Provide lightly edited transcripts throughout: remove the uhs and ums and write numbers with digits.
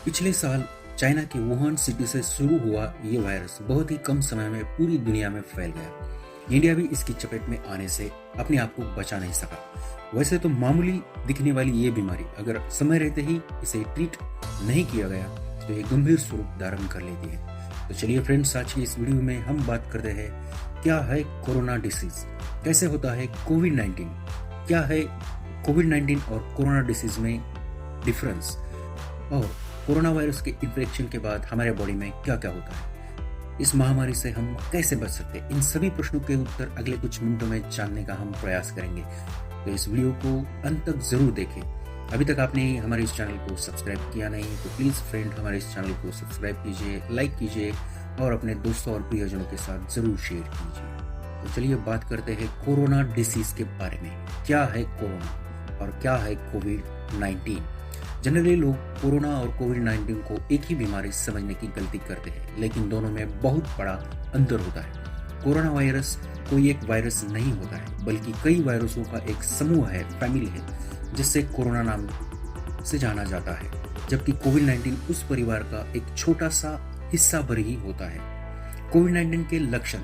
पिछले साल चाइना के वुहान सिटी से शुरू हुआ ये वायरस बहुत ही कम समय में पूरी दुनिया में फैल गया। इंडिया भी इसकी चपेट में आने से अपने आप को बचा नहीं सका। वैसे तो मामूली दिखने वाली ये बीमारी अगर समय रहते ही इसे ट्रीट नहीं किया गया तो ये गंभीर स्वरूप धारण कर लेती है। तो चलिए फ्रेंड्स, आज की इस वीडियो में हम बात करते हैं क्या है कोरोना डिसीज, कैसे होता है कोविड-19, क्या है कोविड-19 और कोरोना डिसीज में डिफरेंस, और कोरोना वायरस के इन्फेक्शन के बाद हमारे बॉडी में क्या क्या होता है, इस महामारी से हम कैसे बच सकते हैं। इन सभी प्रश्नों के उत्तर अगले कुछ मिनटों में जानने का हम प्रयास करेंगे। तो इस वीडियो को अंत तक जरूर देखें। अभी तक आपने हमारे इस चैनल को सब्सक्राइब किया नहीं तो प्लीज फ्रेंड हमारे इस चैनल को सब्सक्राइब कीजिए, लाइक कीजिए और अपने दोस्तों और प्रियजनों के साथ जरूर शेयर कीजिए। तो चलिए बात करते हैं कोरोना डिसीज के बारे में। क्या है कोरोना और क्या है कोविड-19। जनरली लोग कोरोना और कोविड-19 को एक ही बीमारी समझने की गलती करते हैं, लेकिन दोनों में बहुत बड़ा अंतर होता है। कोरोना वायरस कोई एक वायरस नहीं होता है, बल्कि कई वायरसों का एक समूह है, फैमिली है, जिससे कोरोना नाम से जाना जाता है। जबकि कोविड-19 उस परिवार का एक छोटा सा हिस्सा भर ही होता है। कोविड-19 के लक्षण।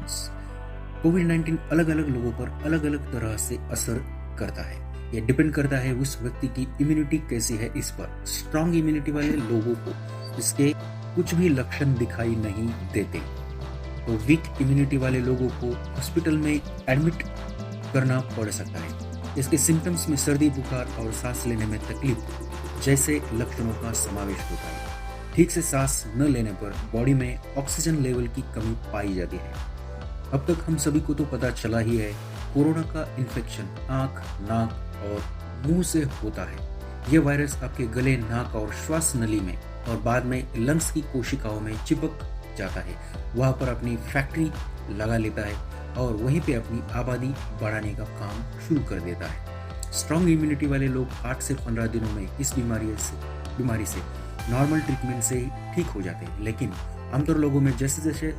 कोविड-19 अलग अलग लोगों पर अलग अलग तरह से असर करता है। यह डिपेंड करता है उस व्यक्ति की इम्यूनिटी कैसी है इस पर। स्ट्रॉन्ग इम्यूनिटी वाले लोगों को इसके कुछ भी लक्षण दिखाई नहीं देते, तो वीक इम्यूनिटी वाले लोगों को हॉस्पिटल में एडमिट करना पड़ सकता है। इसके सिम्टम्स में सर्दी, बुखार और सांस लेने में तकलीफ जैसे लक्षणों का समावेश होता है। ठीक से सांस न लेने पर बॉडी में ऑक्सीजन लेवल की कमी पाई जाती है। अब तक हम सभी को तो पता चला ही है, कोरोना का इन्फेक्शन आंख, नाक और मुंह से होता है। यह वायरस आपके गले, नाक और श्वास नली में और बाद में लंग्स की कोशिकाओं में चिपक जाता है। वहां पर अपनी फैक्ट्री लगा लेता है और वहीं पे अपनी आबादी बढ़ाने का काम शुरू कर देता है। स्ट्रॉन्ग इम्यूनिटी वाले लोग 8 से 15 दिनों में इस बीमारी से नॉर्मल ट्रीटमेंट से ठीक हो जाते हैं, लेकिन आमतौर लोगों में जैसे जैसे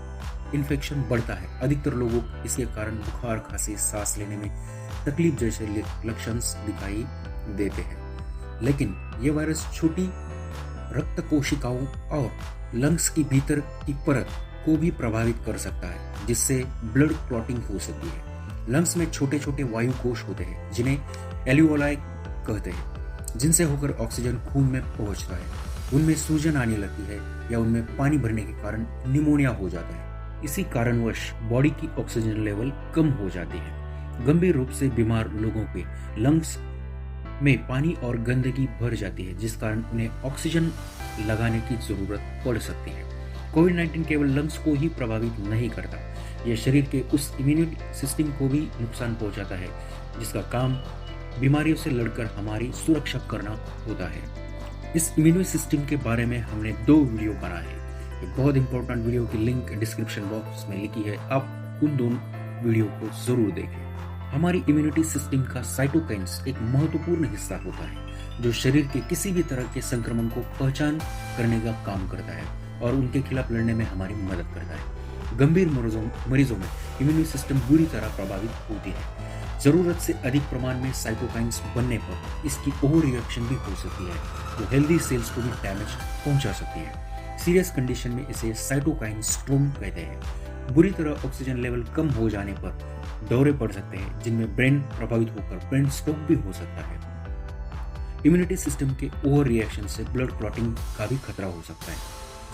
इन्फेक्शन बढ़ता है, अधिकतर लोगों इसके कारण बुखार, खांसी, सांस लेने में तकलीफ जैसे लक्षण दिखाई देते हैं। लेकिन ये वायरस छोटी रक्त कोशिकाओं और लंग्स की भीतर की परत को भी प्रभावित कर सकता है, जिससे ब्लड क्लॉटिंग हो सकती है। लंग्स में छोटे छोटे वायु कोश होते हैं जिन्हें एल्वियोलाई कहते हैं, जिनसे होकर ऑक्सीजन खून में पहुंचता है। उनमें सूजन आने लगती है या उनमें पानी भरने के कारण निमोनिया हो जाता है। इसी कारणवश बॉडी की ऑक्सीजन लेवल कम हो जाती है। गंभीर रूप से बीमार लोगों के लंग्स में पानी और गंदगी भर जाती है, जिस कारण उन्हें ऑक्सीजन लगाने की जरूरत पड़ सकती है। कोविड-19 केवल लंग्स को ही प्रभावित नहीं करता, यह शरीर के उस इम्यूनिटी सिस्टम को भी नुकसान पहुंचाता है जिसका काम बीमारियों से लड़कर हमारी सुरक्षा करना होता है। इस इम्यूनिटी सिस्टम के बारे में हमने 2 वीडियो बनाए हैं। एक बहुत इंपॉर्टेंट वीडियो की लिंक डिस्क्रिप्शन बॉक्स में लिखी है, आप उन दोनों वीडियो को जरूर देखें। हमारी इम्यूनिटी सिस्टम का साइटोकाइन्स एक महत्वपूर्ण हिस्सा होता है जो शरीर के किसी भी तरह के संक्रमण को पहचान करने का काम करता है और उनके खिलाफ लड़ने में हमारी मदद करता है। गंभीर मरीजों में इम्यूनिटी सिस्टम बुरी तरह प्रभावित होती है। जरूरत से अधिक प्रमाण में साइटोकाइन्स बनने पर इसकी ओवर रिएक्शन भी हो सकती है, जो हेल्दी सेल्स को भी डैमेज पहुंचा सकती है। सीरियस कंडीशन में इसे साइटोकाइन स्टॉर्म कहते हैं। बुरी तरह ऑक्सीजन लेवल कम हो जाने पर दौरे पड़ सकते हैं, जिनमें ब्रेन प्रभावित होकर ब्रेन स्ट्रोक भी हो सकता है। इम्यूनिटी सिस्टम के ओवर रिएक्शन से ब्लड क्लॉटिंग का भी खतरा हो सकता है,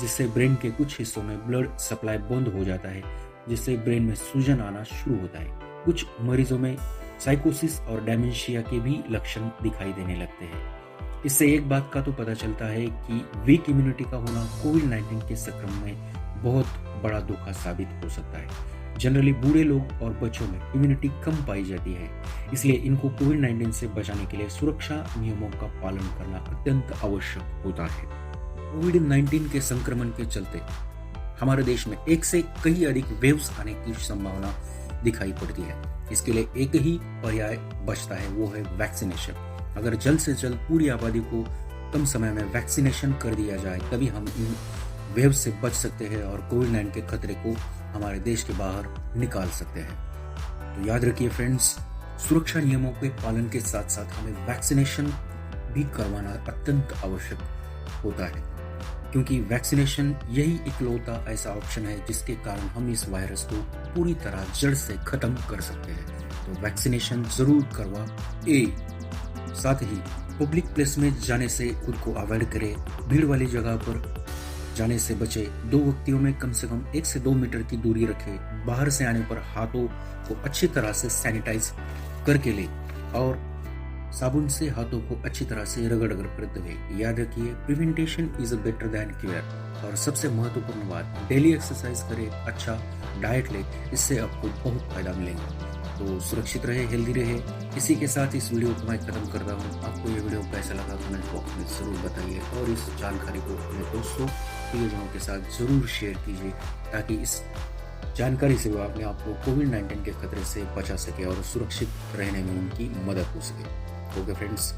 जिससे ब्रेन के कुछ हिस्सों में ब्लड सप्लाई बंद हो जाता है, जिससे ब्रेन में सूजन आना शुरू होता है। कुछ मरीजों में साइकोसिस और डेमेंशिया के भी लक्षण दिखाई देने लगते हैं। इससे एक बात का तो पता चलता है कि वीक इम्यूनिटी का होना कोविड-19 के संक्रमण में बहुत बड़ा धोखा साबित हो सकता है। जनरली बूढ़े लोग और बच्चों में इम्यूनिटी कम पाई जाती है, इसलिए इनको कोविड-19 से बचाने के लिए सुरक्षा नियमों का पालन करना अत्यंत आवश्यक होता है। कोविड-19 के संक्रमण के चलते हमारे देश में एक से कई अधिक वेव्स आने की संभावना दिखाई पड़ती है। इसके लिए एक ही पर्याय बचता है, वो है वैक्सीनेशन। अगर जल्द से जल्द पूरी आबादी को कम समय में वैक्सीनेशन कर दिया जाए, तभी हम इन वेव से बच सकते हैं और कोविड-19 के खतरे को हमारे देश के बाहर निकाल सकते हैं। तो याद रखिए फ्रेंड्स, सुरक्षा नियमों के पालन के साथ साथ हमें वैक्सीनेशन भी करवाना अत्यंत आवश्यक होता है। क्योंकि वैक्सीनेशन यही इकलौता ऐसा ऑप्शन है जिसके कारण हम इस वायरस को पूरी तरह जड़ से खत्म कर सकते हैं। तो वैक्सीनेशन जरूर करवा ए। साथ ही पब्लिक प्लेस में जाने से खुद को अवॉइड करें, भीड़ वाली जगह पर जाने से बचे, दो व्यक्तियों में कम से कम 1 से 2 मीटर की दूरी रखें, बाहर से आने पर हाथों को अच्छी तरह से सैनिटाइज करके ले और साबुन से हाथों को अच्छी तरह से रगड़ कर धोएं। याद रखिए, prevention is better than cure. और सबसे महत्वपूर्ण बात, डेली एक्सरसाइज करें, अच्छा डाइट ले, इससे आपको बहुत फायदा मिलेगा। तो सुरक्षित रहे, हेल्दी रहे। इसी के साथ इस वीडियो को मैं खत्म करता हूँ। आपको ये वीडियो कैसा लगा कमेंट बॉक्स में जरूर बताइए और इस जानकारी को अपने दोस्तों प्रियजनों के साथ जरूर शेयर कीजिए ताकि इस जानकारी से वो अपने आप को कोविड-19 के खतरे से बचा सके और सुरक्षित रहने में उनकी मदद हो सके। Okay friends.